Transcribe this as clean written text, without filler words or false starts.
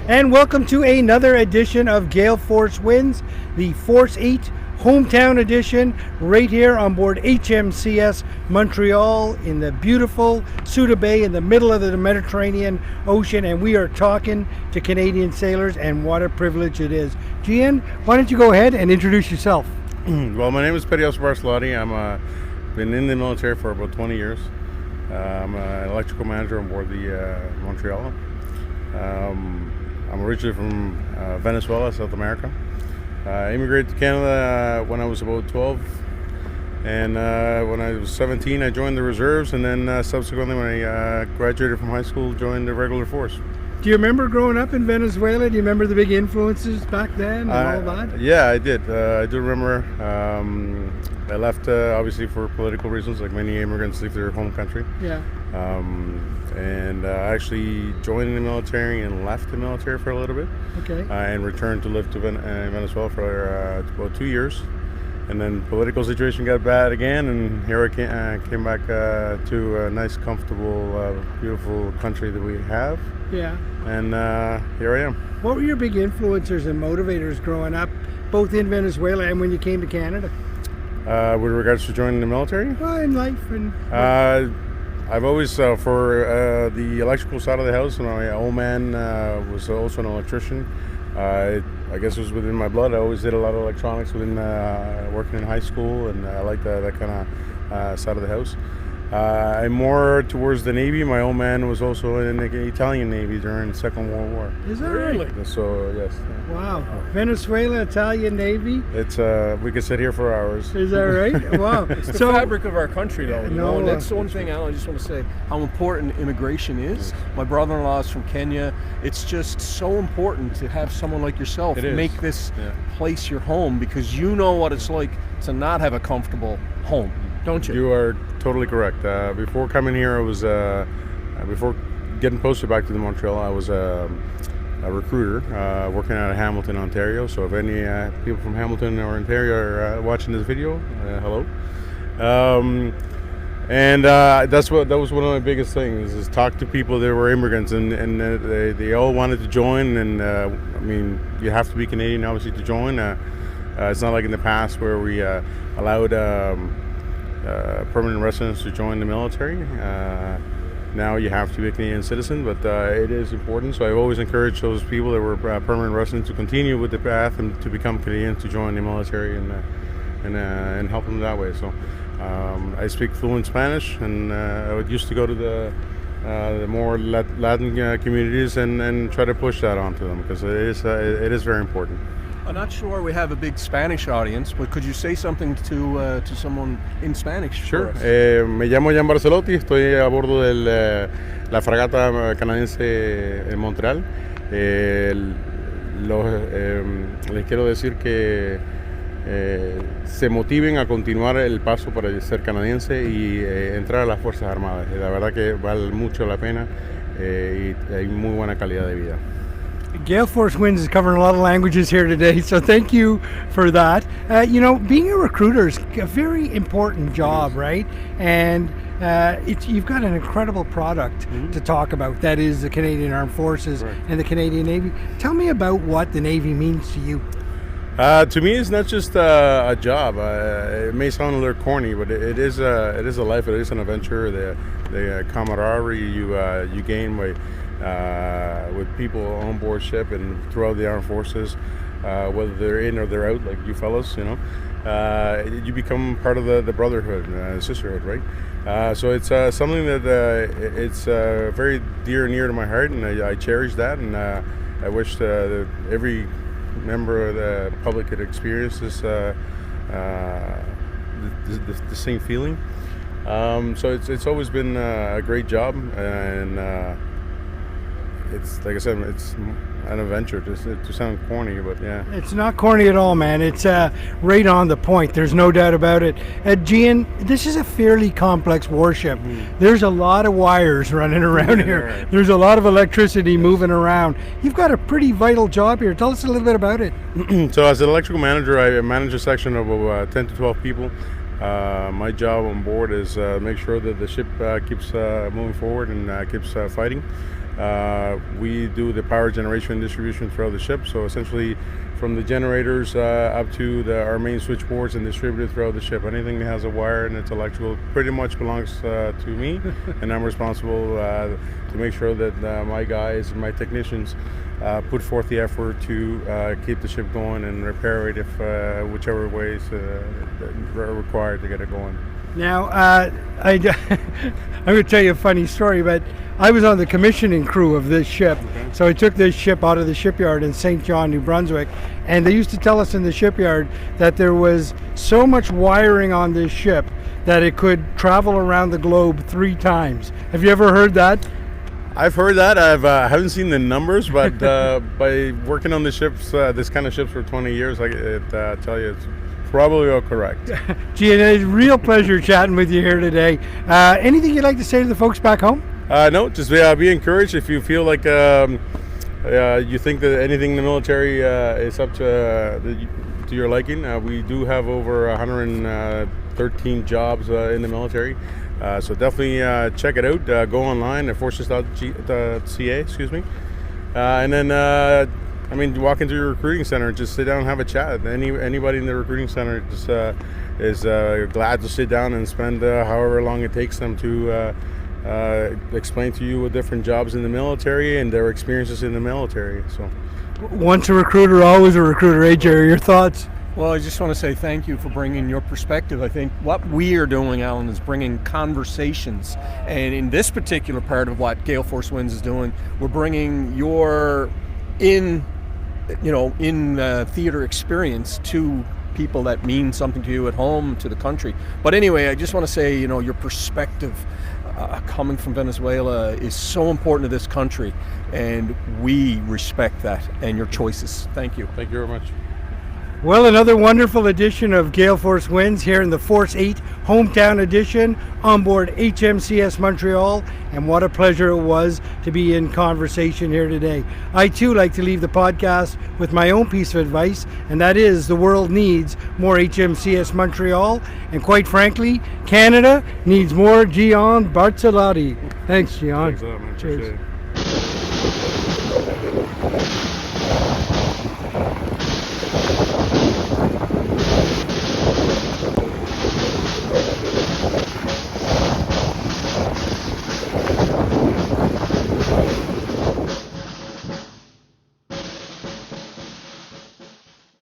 And welcome to another edition of Gale Force Wins, the Force-8 Hometown Edition, right here on board HMCS Montreal in the beautiful Souda Bay in the middle of the Mediterranean Ocean. And we are talking to Canadian sailors, and what a privilege it is. Gian, why don't you go ahead and introduce yourself? Well, my name is Barzellotti. I'm been in the military for about 20 years. I'm an electrical manager on board the Montreal. I'm originally from Venezuela, South America. I immigrated to Canada when I was about 12, and when I was 17 I joined the reserves, and then subsequently when I graduated from high school joined the regular force. Do you remember growing up in Venezuela? Do you remember the big influences back then and all that? Yeah, I did. I do remember. I left obviously for political reasons, like many immigrants leave their home country. Yeah. And I actually joined the military and left the military for a little bit. Okay. And returned to live to Venezuela for about 2 years. And then political situation got bad again, and here I came back to a nice, comfortable, beautiful country that we have. Yeah. And here I am. What were your big influencers and motivators growing up, both in Venezuela and when you came to Canada? With regards to joining the military? Well, in life and... I've always, for the electrical side of the house, my old man was also an electrician. I guess it was within my blood. I always did a lot of electronics within working in high school, and I like that kind of side of the house. I'm more towards the Navy. My old man was also in the Italian Navy during the Second World War. Is that right? So, yes. Wow. Venezuela, Italian Navy? It's we could sit here for hours. Is that right? Wow. It's the fabric of our country, though. And that's the one thing, Alan, I just want to say how important immigration is. My brother-in-law is from Kenya. It's just so important to have someone like yourself make this place your home, because you know what it's like to not have a comfortable home, don't you? You are totally correct. Before coming here, I was before getting posted back to the Montreal, I was a recruiter working out of Hamilton, Ontario. So if any people from Hamilton or Ontario are watching this video, hello. And that was one of my biggest things, is talk to people that were immigrants, and they all wanted to join. And I mean, you have to be Canadian obviously to join. It's not like in the past where we allowed permanent residents to join the military. Now you have to be a Canadian citizen, but it is important. So I've always encouraged those people that were permanent residents to continue with the path and to become Canadian, to join the military and help them that way. So I speak fluent Spanish, and I would used to go to the more Latin communities and try to push that onto them, because it is very important. I'm not sure we have a big Spanish audience, but could you say something to someone in Spanish? Sure. Me llamo Gian Barzellotti, estoy a bordo de la fragata canadiense en Montreal. Les quiero decir que se motiven a continuar el paso para ser canadiense y entrar a las Fuerzas Armadas. La verdad que vale mucho la pena y hay muy buena calidad de vida. Gale Force Wins is covering a lot of languages here today, so thank you for that. You know, being a recruiter is a very important job, right? And you've got an incredible product to talk about, that is the Canadian Armed Forces and the Canadian Navy. Tell me about what the Navy means to you. To me, it's not just a job. It may sound a little corny, but it is a life. It is an adventure. The camaraderie you gain by with people on board ship and throughout the armed forces, whether they're in or they're out, like you fellas, you know, you become part of the brotherhood, sisterhood, right? So it's something that it's very dear and near to my heart, and I cherish that, and I wish that every member of the public could experience this the same feeling. So it's always been a great job, and it's, like I said, it's an adventure, to sound corny, but yeah. It's not corny at all, man. It's right on the point. There's no doubt about it. Gian, this is a fairly complex warship. There's a lot of wires running around here. There's a lot of electricity moving around. You've got a pretty vital job here. Tell us a little bit about it. So as an electrical manager, I manage a section of 10 to 12 people. My job on board is make sure that the ship keeps moving forward and keeps fighting. We do the power generation and distribution throughout the ship, so essentially from the generators up to our main switchboards and distributed throughout the ship. Anything that has a wire and it's electrical pretty much belongs to me, and I'm responsible to make sure that my guys and my technicians put forth the effort to keep the ship going and repair it if whichever ways are required to get it going. Now, I'm going to tell you a funny story, but I was on the commissioning crew of this ship. Okay. So I took this ship out of the shipyard in St. John, New Brunswick, and they used to tell us in the shipyard that there was so much wiring on this ship that it could travel around the globe 3 times. Have you ever heard that? I've heard that. I haven't seen the numbers, but by working on the ships, this kind of ships for 20 years, I tell you, it's probably all correct. Gian, it's a real pleasure chatting with you here today. Anything you'd like to say to the folks back home? No, just be encouraged. If you feel like you think that anything in the military is up to your liking, we do have over 113 jobs in the military. So definitely check it out. Go online at forces.ca, and then walk into your recruiting center and just sit down and have a chat. Anybody in the recruiting center just is glad to sit down and spend however long it takes them to explain to you what different jobs in the military and their experiences in the military. So, once a recruiter, always a recruiter. Hey, Jerry, your thoughts? Well, I just want to say thank you for bringing your perspective. I think what we are doing, Alan, is bringing conversations. And in this particular part of what Gale Force Winds is doing, we're bringing your theater experience to people that mean something to you at home, to the country. But anyway, I just want to say, your perspective coming from Venezuela is so important to this country, and we respect that and your choices. Thank you. Thank you very much. Well, another wonderful edition of Gale Force Winds here in the Force-8 Hometown Edition on board HMCS Montreal, and what a pleasure it was to be in conversation here today. I too like to leave the podcast with my own piece of advice, and that is the world needs more HMCS Montreal, and quite frankly, Canada needs more Gian Barzellotti. Thanks, Gian. Thanks a lot, man. Cheers. Appreciate it.